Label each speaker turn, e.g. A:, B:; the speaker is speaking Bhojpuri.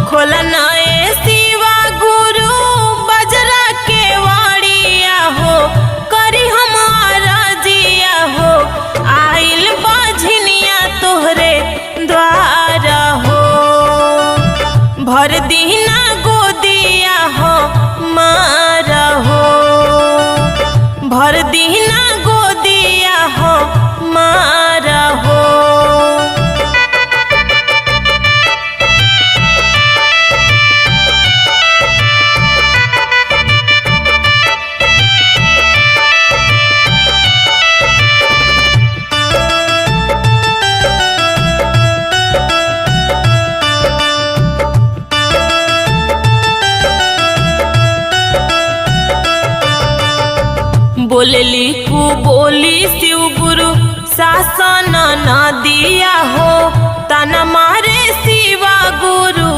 A: खोलन ए शिवा गुरु बजरा के वाड़िया हो, करी हमारा जिया हो, आइल बाझनिया तोहरे द्वारा हो। भर दीना गोदिया हो मारा हो, भर दीना गोदिया हो मारा हो। बोलली कु बोली शिव गुरु शासन न दिया हो, तना मारे शिवा गुरु